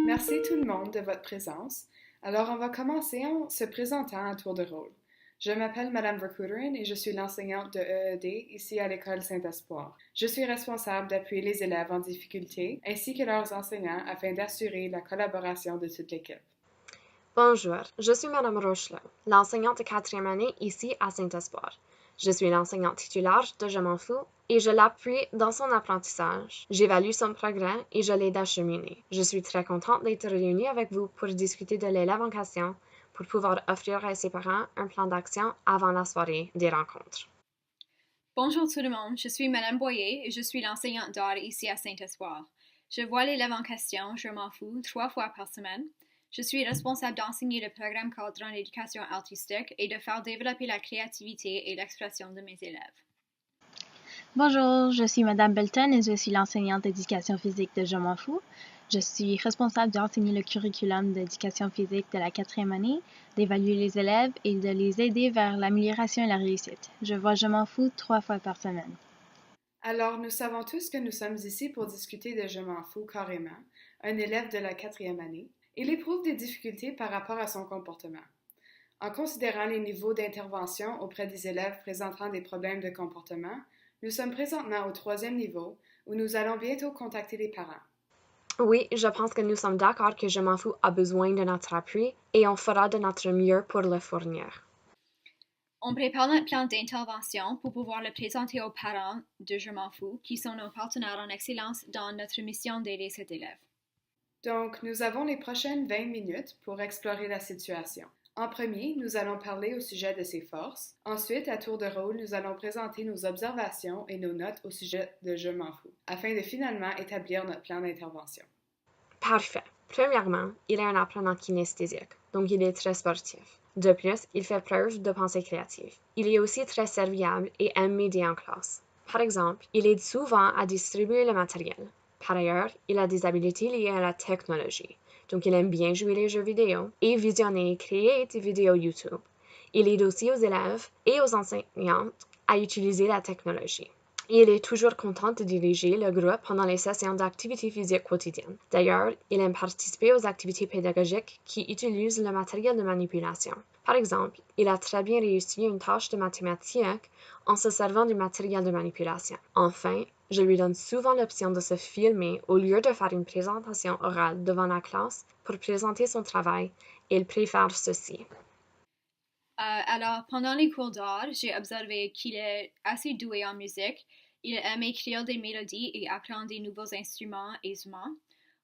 Merci tout le monde de votre présence. Alors, on va commencer en se présentant à tour de rôle. Je m'appelle Madame Vercouteren et je suis l'enseignante de EED ici à l'École Saint-Espoir. Je suis responsable d'appuyer les élèves en difficulté ainsi que leurs enseignants afin d'assurer la collaboration de toute l'équipe. Bonjour, je suis Madame Rochelot, l'enseignante de quatrième année ici à Saint-Espoir. Je suis l'enseignante titulaire de Je m'en fous et je l'appuie dans son apprentissage. J'évalue son progrès et je l'aide à cheminer. Je suis très contente d'être réunie avec vous pour discuter de l'élève en question pour pouvoir offrir à ses parents un plan d'action avant la soirée des rencontres. Bonjour tout le monde, je suis Madame Boyer et je suis l'enseignante d'art ici à Saint-Espoir. Je vois l'élève en question, je m'en fous, 3 fois par semaine. Je suis responsable d'enseigner le programme cadre en éducation artistique et de faire développer la créativité et l'expression de mes élèves. Bonjour, je suis Madame Belton et je suis l'enseignante d'éducation physique de Je m'en fous. Je suis responsable d'enseigner le curriculum d'éducation physique de la quatrième année, d'évaluer les élèves et de les aider vers l'amélioration et la réussite. Je vois Je m'en fous 3 fois par semaine. Alors, nous savons tous que nous sommes ici pour discuter de Je m'en fous carrément, un élève de la quatrième année. Il éprouve des difficultés par rapport à son comportement. En considérant les niveaux d'intervention auprès des élèves présentant des problèmes de comportement, nous sommes présentement au troisième niveau où nous allons bientôt contacter les parents. Oui, je pense que nous sommes d'accord que Je m'en fous a besoin de notre appui et on fera de notre mieux pour le fournir. On prépare notre plan d'intervention pour pouvoir le présenter aux parents de Je m'en fous, qui sont nos partenaires en excellence dans notre mission d'aider cet élève. Donc, nous avons les prochaines 20 minutes pour explorer la situation. En premier, nous allons parler au sujet de ses forces. Ensuite, à tour de rôle, nous allons présenter nos observations et nos notes au sujet de Je m'en fous, afin de finalement établir notre plan d'intervention. Parfait. Premièrement, il est un apprenant kinesthésique, donc il est très sportif. De plus, il fait preuve de pensée créative. Il est aussi très serviable et aime m'aider en classe. Par exemple, il aide souvent à distribuer le matériel. Par ailleurs, il a des habiletés liées à la technologie. Donc, il aime bien jouer les jeux vidéo et visionner et créer des vidéos YouTube. Il aide aussi aux élèves et aux enseignants à utiliser la technologie. Il est toujours content de diriger le groupe pendant les sessions d'activité physique quotidiennes. D'ailleurs, il aime participer aux activités pédagogiques qui utilisent le matériel de manipulation. Par exemple, il a très bien réussi une tâche de mathématiques en se servant du matériel de manipulation. Enfin, je lui donne souvent l'option de se filmer au lieu de faire une présentation orale devant la classe pour présenter son travail et il préfère ceci. Alors, pendant les cours d'art, j'ai observé qu'il est assez doué en musique. Il aime écrire des mélodies et apprendre des nouveaux instruments aisément.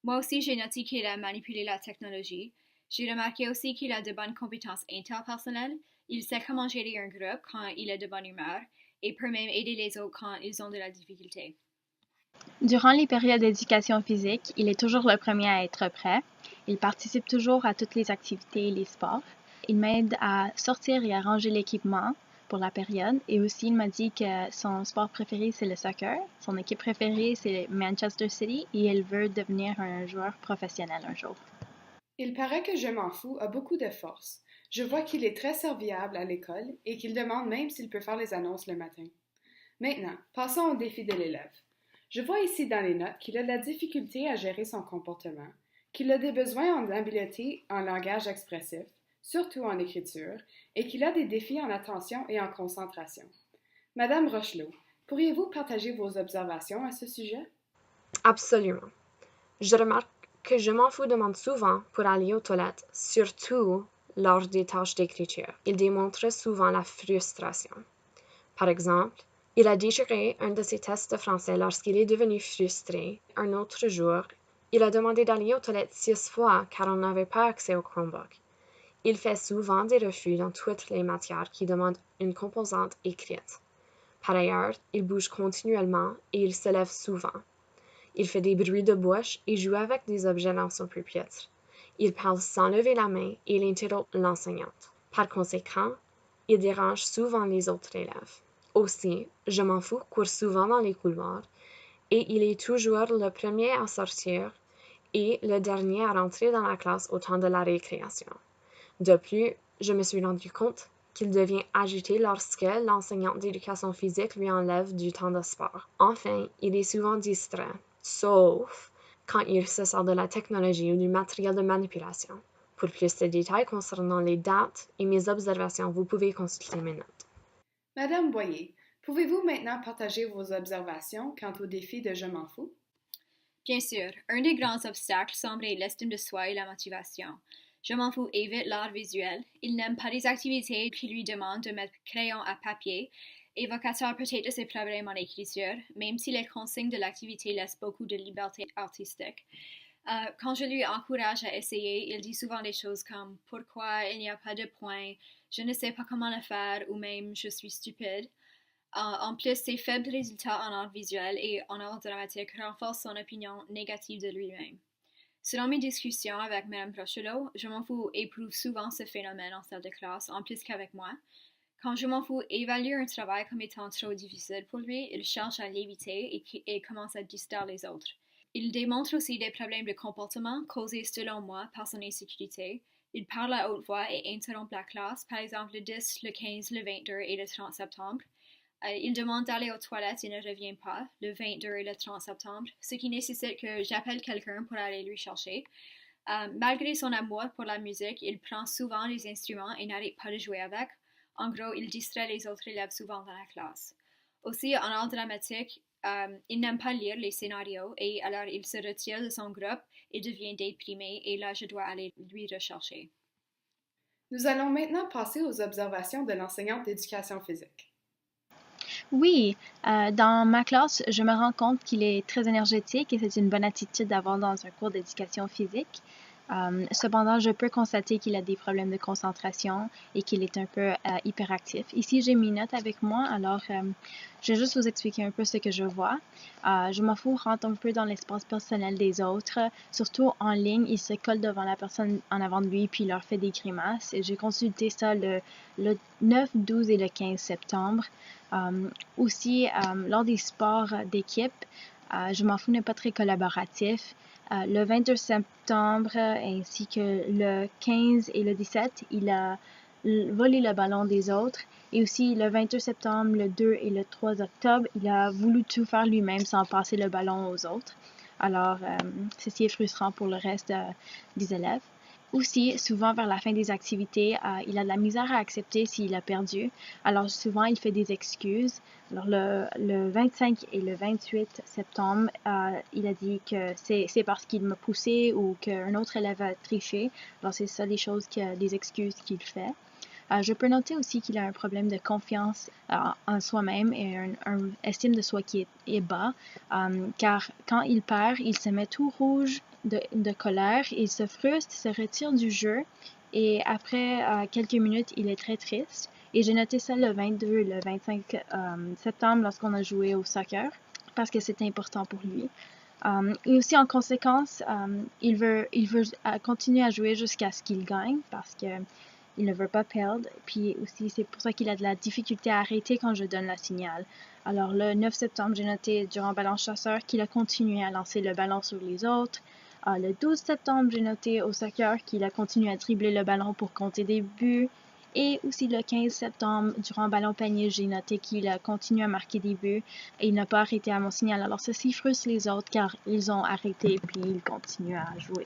Moi aussi, j'ai noté qu'il aime manipuler la technologie. J'ai remarqué aussi qu'il a de bonnes compétences interpersonnelles. Il sait comment gérer un groupe quand il est de bonne humeur et peut même aider les autres quand ils ont de la difficulté. Durant les périodes d'éducation physique, il est toujours le premier à être prêt. Il participe toujours à toutes les activités et les sports. Il m'aide à sortir et à ranger l'équipement pour la période. Et aussi, il m'a dit que son sport préféré, c'est le soccer. Son équipe préférée, c'est Manchester City et il veut devenir un joueur professionnel un jour. Il paraît que Je m'en fous a beaucoup de force. Je vois qu'il est très serviable à l'école et qu'il demande même s'il peut faire les annonces le matin. Maintenant, passons au défi de l'élève. Je vois ici dans les notes qu'il a de la difficulté à gérer son comportement, qu'il a des besoins en habileté en langage expressif, surtout en écriture, et qu'il a des défis en attention et en concentration. Madame Rochelot, pourriez-vous partager vos observations à ce sujet? Absolument. Je remarque que Je m'en fous demande souvent pour aller aux toilettes, surtout lors des tâches d'écriture. Il démontre souvent la frustration. Par exemple, il a déchiré un de ses tests de français lorsqu'il est devenu frustré. Un autre jour, il a demandé d'aller aux toilettes 6 fois car on n'avait pas accès au Chromebook. Il fait souvent des refus dans toutes les matières qui demandent une composante écrite. Par ailleurs, il bouge continuellement et il se lève souvent. Il fait des bruits de bouche et joue avec des objets dans son pupitre. Il parle sans lever la main et il interrompt l'enseignante. Par conséquent, il dérange souvent les autres élèves. Aussi, Je m'en fous court souvent dans les couloirs et il est toujours le premier à sortir et le dernier à rentrer dans la classe au temps de la récréation. De plus, je me suis rendu compte qu'il devient agité lorsque l'enseignante d'éducation physique lui enlève du temps de sport. Enfin, il est souvent distrait, sauf quand il se sert de la technologie ou du matériel de manipulation. Pour plus de détails concernant les dates et mes observations, vous pouvez consulter mes notes. Madame Boyer, pouvez-vous maintenant partager vos observations quant au défi de Je m'en fous? Bien sûr, un des grands obstacles semble être l'estime de soi et la motivation. Je m'en fous évite l'art visuel. Il n'aime pas les activités qui lui demandent de mettre crayon à papier, évocateur peut-être de ses problèmes en écriture, même si les consignes de l'activité laissent beaucoup de liberté artistique. Quand je lui encourage à essayer, il dit souvent des choses comme pourquoi il n'y a pas de points, je ne sais pas comment le faire ou même je suis stupide. En plus, ses faibles résultats en art visuel et en art dramatique renforcent son opinion négative de lui-même. Selon mes discussions avec Mme Brochelot, Je m'en fous éprouve souvent ce phénomène en salle de classe, en plus qu'avec moi. Quand Je m'en fous évalue un travail comme étant trop difficile pour lui, il cherche à l'éviter et commence à distraire les autres. Il démontre aussi des problèmes de comportement causés, selon moi, par son insécurité. Il parle à haute voix et interrompt la classe, par exemple le 10, le 15, le 22 et le 30 septembre. Il demande d'aller aux toilettes et ne revient pas, le 22 et le 30 septembre, ce qui nécessite que j'appelle quelqu'un pour aller lui chercher. Malgré son amour pour la musique, il prend souvent les instruments et n'arrête pas de jouer avec. En gros, il distrait les autres élèves souvent dans la classe. Aussi, en art dramatique, il n'aime pas lire les scénarios et alors il se retire de son groupe et devient déprimé et là je dois aller lui rechercher. Nous allons maintenant passer aux observations de l'enseignante d'éducation physique. Oui, dans ma classe, je me rends compte qu'il est très énergétique et c'est une bonne attitude d'avoir dans un cours d'éducation physique. Cependant, je peux constater qu'il a des problèmes de concentration et qu'il est un peu hyperactif. Ici, j'ai mes notes avec moi, alors je vais juste vous expliquer un peu ce que je vois. Je m'en fous, rentre un peu dans l'espace personnel des autres, surtout en ligne. Il se colle devant la personne en avant de lui puis il leur fait des grimaces. Et j'ai consulté ça le 9, 12 et le 15 septembre. Aussi, lors des sports d'équipe, je m'en fous n'est pas très collaboratif. Le 22 septembre ainsi que le 15 et le 17, il a volé le ballon des autres. Et aussi le 22 septembre, le 2 et le 3 octobre, il a voulu tout faire lui-même sans passer le ballon aux autres. Alors, ceci est frustrant pour le reste des élèves. Aussi, souvent vers la fin des activités, il a de la misère à accepter s'il a perdu. Alors souvent, il fait des excuses. Alors le 25 et le 28 septembre, il a dit que c'est parce qu'il m'a poussé ou qu'un autre élève a triché. Alors c'est ça les choses, les excuses qu'il fait. Je peux noter aussi qu'il a un problème de confiance en soi-même et un estime de soi qui est bas, car quand il perd, il se met tout rouge de colère, il se frustre, se retire du jeu et après quelques minutes, il est très triste. Et j'ai noté ça le 22 et le 25 septembre lorsqu'on a joué au soccer parce que c'était important pour lui. Et aussi en conséquence, il veut continuer à jouer jusqu'à ce qu'il gagne parce que il ne veut pas perdre. Puis aussi, c'est pour ça qu'il a de la difficulté à arrêter quand je donne la signal. Alors, le 9 septembre, j'ai noté durant ballon chasseur qu'il a continué à lancer le ballon sur les autres. Le 12 septembre, j'ai noté au soccer qu'il a continué à dribbler le ballon pour compter des buts. Et aussi le 15 septembre, durant ballon panier, j'ai noté qu'il a continué à marquer des buts et il n'a pas arrêté à mon signal. Alors, ceci frustre les autres car ils ont arrêté puis ils continuent à jouer.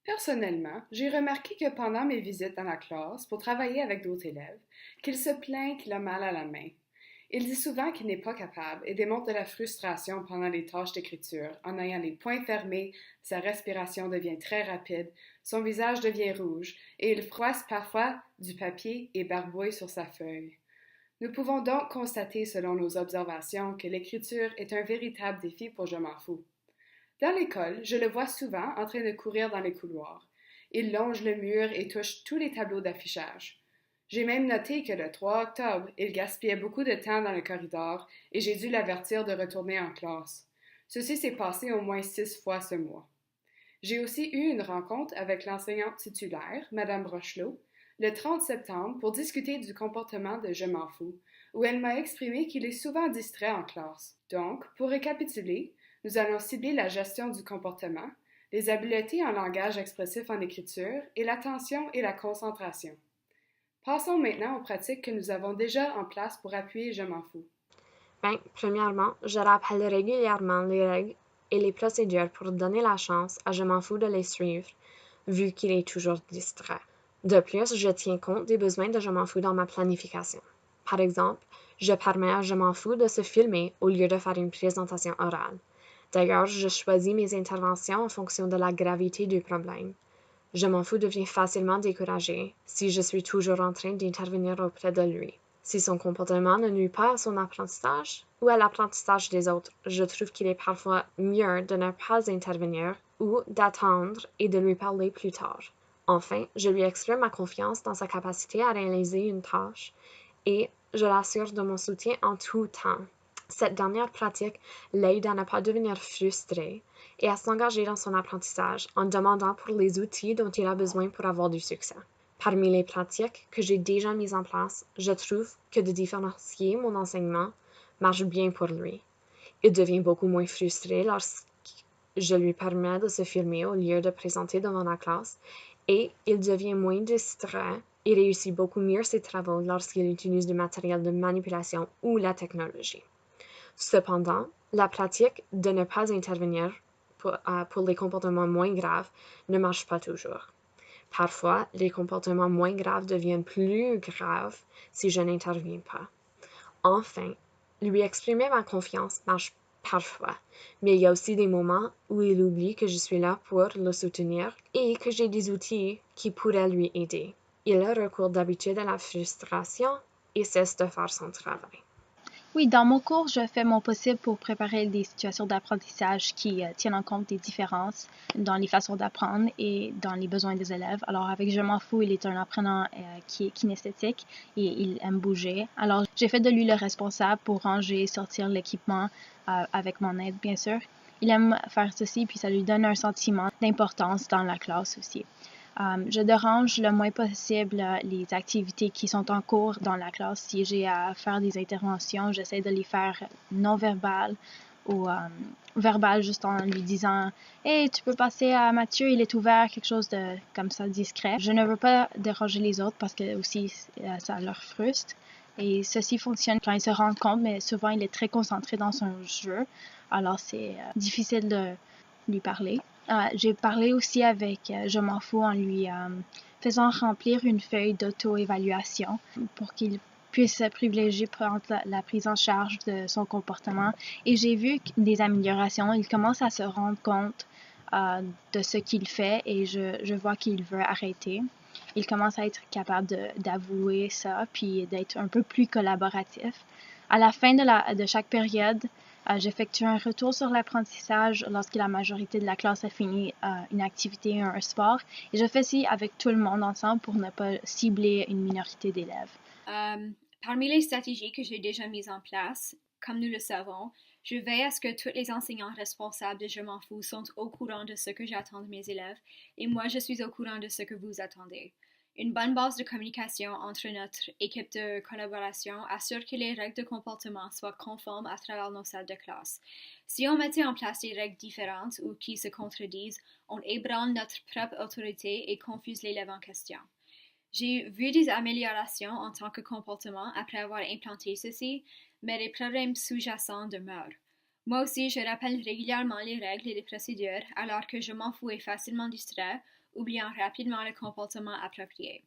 Personnellement, j'ai remarqué que pendant mes visites dans la classe pour travailler avec d'autres élèves, qu'il se plaint qu'il a mal à la main. Il dit souvent qu'il n'est pas capable et démontre de la frustration pendant les tâches d'écriture. En ayant les poings fermés, sa respiration devient très rapide, son visage devient rouge et il froisse parfois du papier et barbouille sur sa feuille. Nous pouvons donc constater, selon nos observations, que l'écriture est un véritable défi pour Je m'en fous. Dans l'école, je le vois souvent en train de courir dans les couloirs. Il longe le mur et touche tous les tableaux d'affichage. J'ai même noté que le 3 octobre, il gaspillait beaucoup de temps dans le corridor et j'ai dû l'avertir de retourner en classe. Ceci s'est passé au moins 6 fois ce mois. J'ai aussi eu une rencontre avec l'enseignante titulaire, Mme Brochelot, le 30 septembre pour discuter du comportement de Je m'en fous, où elle m'a exprimé qu'il est souvent distrait en classe. Donc, pour récapituler, nous allons cibler la gestion du comportement, les habiletés en langage expressif en écriture et l'attention et la concentration. Passons maintenant aux pratiques que nous avons déjà en place pour appuyer Je m'en fous. Premièrement, je rappelle régulièrement les règles et les procédures pour donner la chance à Je m'en fous de les suivre, vu qu'il est toujours distrait. De plus, je tiens compte des besoins de Je m'en fous dans ma planification. Par exemple, je permets à Je m'en fous de se filmer au lieu de faire une présentation orale. D'ailleurs, je choisis mes interventions en fonction de la gravité du problème. Je m'en fous devient facilement découragé si je suis toujours en train d'intervenir auprès de lui. Si son comportement ne nuit pas à son apprentissage ou à l'apprentissage des autres, je trouve qu'il est parfois mieux de ne pas intervenir ou d'attendre et de lui parler plus tard. Enfin, je lui exprime ma confiance dans sa capacité à réaliser une tâche et je l'assure de mon soutien en tout temps. Cette dernière pratique l'aide à ne pas devenir frustré et à s'engager dans son apprentissage en demandant pour les outils dont il a besoin pour avoir du succès. Parmi les pratiques que j'ai déjà mises en place, je trouve que de différencier mon enseignement marche bien pour lui. Il devient beaucoup moins frustré lorsque je lui permets de se filmer au lieu de présenter devant la classe et il devient moins distrait et réussit beaucoup mieux ses travaux lorsqu'il utilise du matériel de manipulation ou la technologie. Cependant, la pratique de ne pas intervenir pour les comportements moins graves ne marche pas toujours. Parfois, les comportements moins graves deviennent plus graves si je n'interviens pas. Enfin, lui exprimer ma confiance marche parfois, mais il y a aussi des moments où il oublie que je suis là pour le soutenir et que j'ai des outils qui pourraient lui aider. Il recourt d'habitude à la frustration et cesse de faire son travail. Oui, dans mon cours, je fais mon possible pour préparer des situations d'apprentissage qui tiennent en compte des différences dans les façons d'apprendre et dans les besoins des élèves. Alors, avec Je m'en fous, il est un apprenant qui est kinesthétique et il aime bouger. Alors, j'ai fait de lui le responsable pour ranger et sortir l'équipement avec mon aide, bien sûr. Il aime faire ceci, puis ça lui donne un sentiment d'importance dans la classe aussi. Je dérange le moins possible les activités qui sont en cours dans la classe. Si j'ai à faire des interventions, j'essaie de les faire non-verbales ou verbales, juste en lui disant « Hey, tu peux passer à Mathieu, il est ouvert », quelque chose de comme ça discret. Je ne veux pas déranger les autres parce que aussi ça leur frustre. Et ceci fonctionne quand il se rend compte, mais souvent il est très concentré dans son jeu. Alors c'est difficile de lui parler. J'ai parlé aussi avec Je m'en fous en lui faisant remplir une feuille d'auto-évaluation pour qu'il puisse privilégier la prise en charge de son comportement. Et j'ai vu des améliorations. Il commence à se rendre compte de ce qu'il fait et je vois qu'il veut arrêter. Il commence à être capable d'avouer ça puis d'être un peu plus collaboratif. À la fin de chaque période, j'effectue un retour sur l'apprentissage lorsque la majorité de la classe a fini une activité ou un sport. Et je fais ci avec tout le monde ensemble pour ne pas cibler une minorité d'élèves. Parmi les stratégies que j'ai déjà mises en place, comme nous le savons, je veille à ce que tous les enseignants responsables de Je m'en fous sont au courant de ce que j'attends de mes élèves et moi je suis au courant de ce que vous attendez. Une bonne base de communication entre notre équipe de collaboration assure que les règles de comportement soient conformes à travers nos salles de classe. Si on mettait en place des règles différentes ou qui se contredisent, on ébranle notre propre autorité et confuse l'élève en question. J'ai vu des améliorations en tant que comportement après avoir implanté ceci, mais les problèmes sous-jacents demeurent. Moi aussi, je rappelle régulièrement les règles et les procédures alors que je m'en fous et facilement distrait, oubliant rapidement le comportement approprié.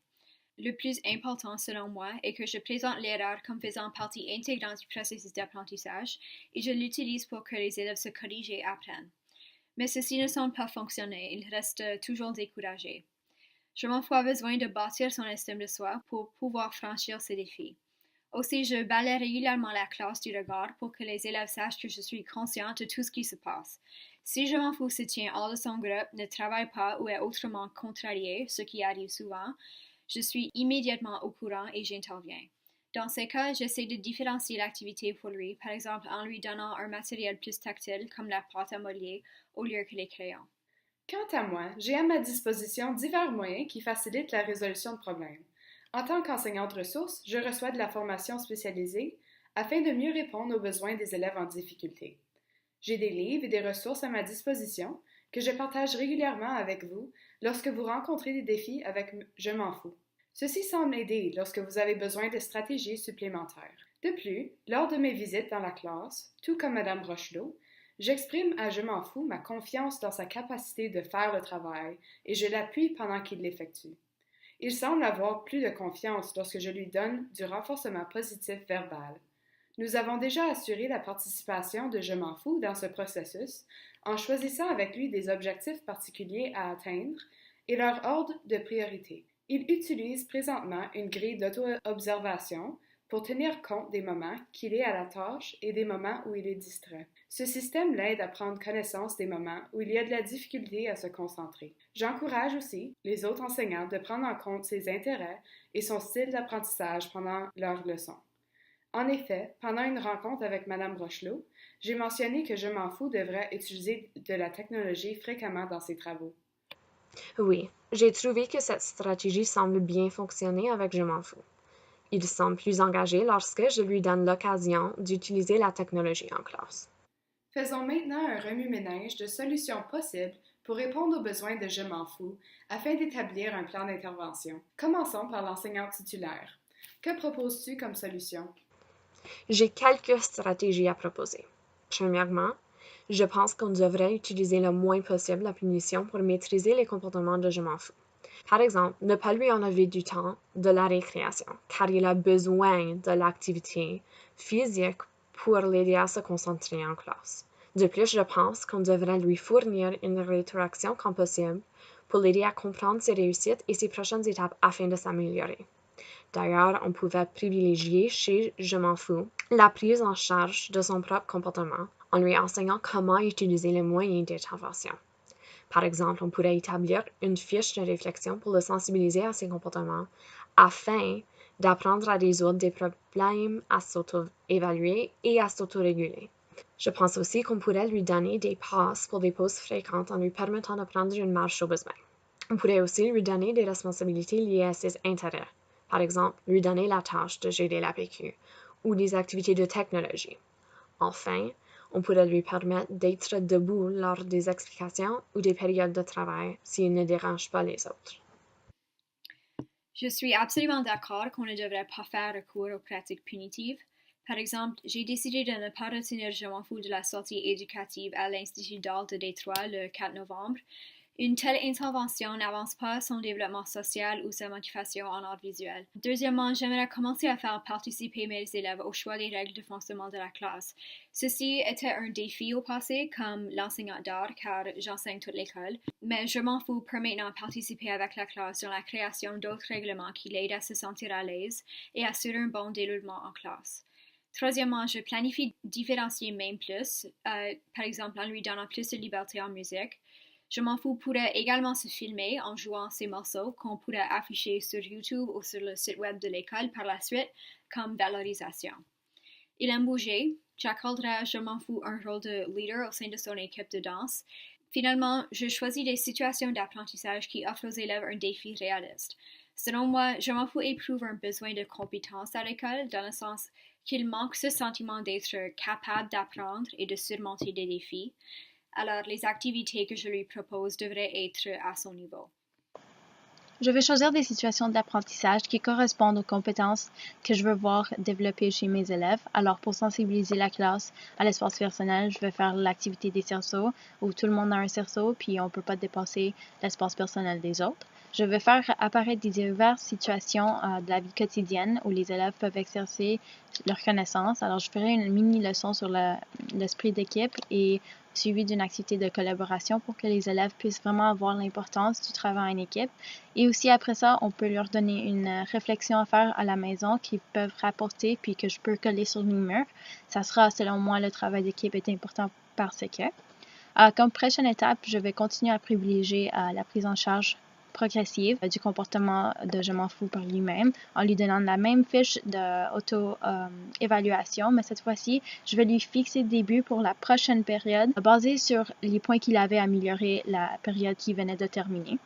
Le plus important, selon moi, est que je présente l'erreur comme faisant partie intégrante du processus d'apprentissage et je l'utilise pour que les élèves se corrigent et apprennent. Mais ceci ne semble pas fonctionner, ils restent toujours découragés. Je m'en fous a besoin de bâtir son estime de soi pour pouvoir franchir ces défis. Aussi, je balaie régulièrement la classe du regard pour que les élèves sachent que je suis consciente de tout ce qui se passe. Si Je m'en fous se tient hors de son groupe, ne travaille pas ou est autrement contrarié, ce qui arrive souvent, je suis immédiatement au courant et j'interviens. Dans ces cas, j'essaie de différencier l'activité pour lui, par exemple en lui donnant un matériel plus tactile comme la pâte à modeler au lieu que les crayons. Quant à moi, j'ai à ma disposition divers moyens qui facilitent la résolution de problèmes. En tant qu'enseignante ressource, je reçois de la formation spécialisée afin de mieux répondre aux besoins des élèves en difficulté. J'ai des livres et des ressources à ma disposition que je partage régulièrement avec vous lorsque vous rencontrez des défis avec Je m'en fous. Ceci semble aider lorsque vous avez besoin de stratégies supplémentaires. De plus, lors de mes visites dans la classe, tout comme Mme Rochelot, j'exprime à Je m'en fous ma confiance dans sa capacité de faire le travail et je l'appuie pendant qu'il l'effectue. Il semble avoir plus de confiance lorsque je lui donne du renforcement positif verbal. Nous avons déjà assuré la participation de Je m'en fous dans ce processus en choisissant avec lui des objectifs particuliers à atteindre et leur ordre de priorité. Il utilise présentement une grille d'auto-observation pour tenir compte des moments qu'il est à la tâche et des moments où il est distrait. Ce système l'aide à prendre connaissance des moments où il y a de la difficulté à se concentrer. J'encourage aussi les autres enseignants de prendre en compte ses intérêts et son style d'apprentissage pendant leurs leçons. En effet, pendant une rencontre avec Mme Rochelot, j'ai mentionné que Je m'en fous devrait utiliser de la technologie fréquemment dans ses travaux. Oui, j'ai trouvé que cette stratégie semble bien fonctionner avec Je m'en fous. Il semble plus engagé lorsque je lui donne l'occasion d'utiliser la technologie en classe. Faisons maintenant un remue-ménage de solutions possibles pour répondre aux besoins de Je m'en fous afin d'établir un plan d'intervention. Commençons par l'enseignant titulaire. Que proposes-tu comme solution? J'ai quelques stratégies à proposer. Premièrement, je pense qu'on devrait utiliser le moins possible la punition pour maîtriser les comportements de Je m'en fous. Par exemple, ne pas lui enlever du temps de la récréation, car il a besoin de l'activité physique pour l'aider à se concentrer en classe. De plus, je pense qu'on devrait lui fournir une rétroaction quand possible pour l'aider à comprendre ses réussites et ses prochaines étapes afin de s'améliorer. D'ailleurs, on pouvait privilégier chez Je m'en fous la prise en charge de son propre comportement en lui enseignant comment utiliser les moyens d'intervention. Par exemple, on pourrait établir une fiche de réflexion pour le sensibiliser à ses comportements afin d'apprendre à résoudre des problèmes, à s'auto-évaluer et à s'autoréguler. Je pense aussi qu'on pourrait lui donner des passes pour des pauses fréquentes en lui permettant de prendre une marche au besoin. On pourrait aussi lui donner des responsabilités liées à ses intérêts. Par exemple, lui donner la tâche de gérer la PQ ou des activités de technologie. Enfin, on pourrait lui permettre d'être debout lors des explications ou des périodes de travail s'il ne dérange pas les autres. Je suis absolument d'accord qu'on ne devrait pas faire recours aux pratiques punitives. Par exemple, j'ai décidé de ne pas retenir Je m'en fous de la sortie éducative à l'Institut d'art de Détroit le 4 novembre. Une telle intervention n'avance pas son développement social ou sa motivation en art visuel. Deuxièmement, j'aimerais commencer à faire participer mes élèves au choix des règles de fonctionnement de la classe. Ceci était un défi au passé comme l'enseignant d'art car j'enseigne toute l'école, mais Je m'en fous peut maintenant participer avec la classe dans la création d'autres règlements qui l'aident à se sentir à l'aise et assurer un bon déroulement en classe. Troisièmement, je planifie différencier même plus, par exemple en lui donnant plus de liberté en musique. Je m'en fous pourrait également se filmer en jouant ces morceaux qu'on pourrait afficher sur YouTube ou sur le site web de l'école par la suite comme valorisation. Il aime bouger, j'accorderai à Je m'en fous un rôle de leader au sein de son équipe de danse. Finalement, je choisis des situations d'apprentissage qui offrent aux élèves un défi réaliste. Selon moi, Je m'en fous éprouve un besoin de compétence à l'école dans le sens qu'il manque ce sentiment d'être capable d'apprendre et de surmonter des défis. Alors les activités que je lui propose devraient être à son niveau. Je vais choisir des situations d'apprentissage qui correspondent aux compétences que je veux voir développées chez mes élèves. Alors, pour sensibiliser la classe à l'espace personnel, je vais faire l'activité des cerceaux où tout le monde a un cerceau puis on ne peut pas dépasser l'espace personnel des autres. Je vais faire apparaître des diverses situations de la vie quotidienne où les élèves peuvent exercer leurs connaissances. Alors, je ferai une mini-leçon sur l'esprit d'équipe et suivi d'une activité de collaboration pour que les élèves puissent vraiment voir l'importance du travail en équipe. Et aussi, après ça, on peut leur donner une réflexion à faire à la maison qu'ils peuvent rapporter puis que je peux coller sur les murs. Ça sera, selon moi, le travail d'équipe est important parce que, comme prochaine étape, je vais continuer à privilégier la prise en charge progressive du comportement de Je m'en fous par lui-même en lui donnant la même fiche d'auto-évaluation, mais cette fois-ci, je vais lui fixer des buts pour la prochaine période basés sur les points qu'il avait améliorés la période qui venait de terminer.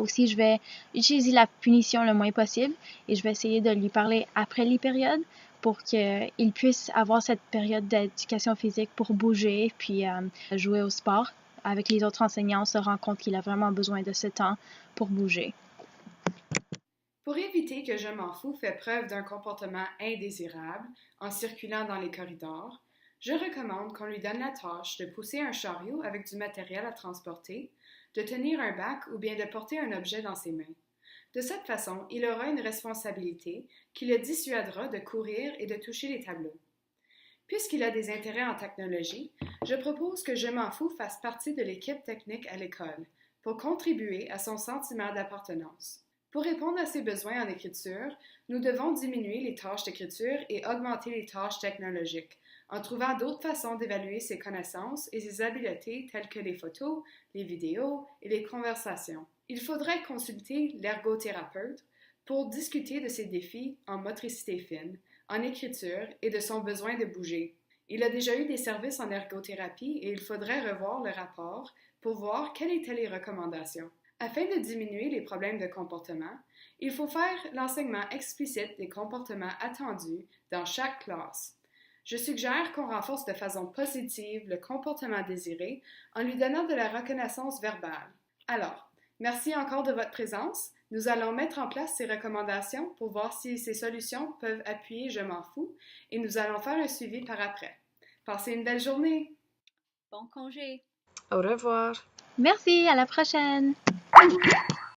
Aussi, je vais utiliser la punition le moins possible et je vais essayer de lui parler après les périodes pour qu'il puisse avoir cette période d'éducation physique pour bouger puis jouer au sport avec les autres enseignants, se rend compte qu'il a vraiment besoin de ce temps pour bouger. Pour éviter que Je m'en fous fait preuve d'un comportement indésirable en circulant dans les corridors, je recommande qu'on lui donne la tâche de pousser un chariot avec du matériel à transporter, de tenir un bac ou bien de porter un objet dans ses mains. De cette façon, il aura une responsabilité qui le dissuadera de courir et de toucher les tableaux. Puisqu'il a des intérêts en technologie, je propose que Je m'en fous fasse partie de l'équipe technique à l'école pour contribuer à son sentiment d'appartenance. Pour répondre à ses besoins en écriture, nous devons diminuer les tâches d'écriture et augmenter les tâches technologiques, en trouvant d'autres façons d'évaluer ses connaissances et ses habiletés telles que les photos, les vidéos et les conversations. Il faudrait consulter l'ergothérapeute pour discuter de ses défis en motricité fine, en écriture et de son besoin de bouger. Il a déjà eu des services en ergothérapie et il faudrait revoir le rapport pour voir quelles étaient les recommandations. Afin de diminuer les problèmes de comportement, il faut faire l'enseignement explicite des comportements attendus dans chaque classe. Je suggère qu'on renforce de façon positive le comportement désiré en lui donnant de la reconnaissance verbale. Alors, merci encore de votre présence. Nous allons mettre en place ces recommandations pour voir si ces solutions peuvent appuyer Je m'en fous et nous allons faire un suivi par après. Passez une belle journée! Bon congé! Au revoir! Merci, à la prochaine!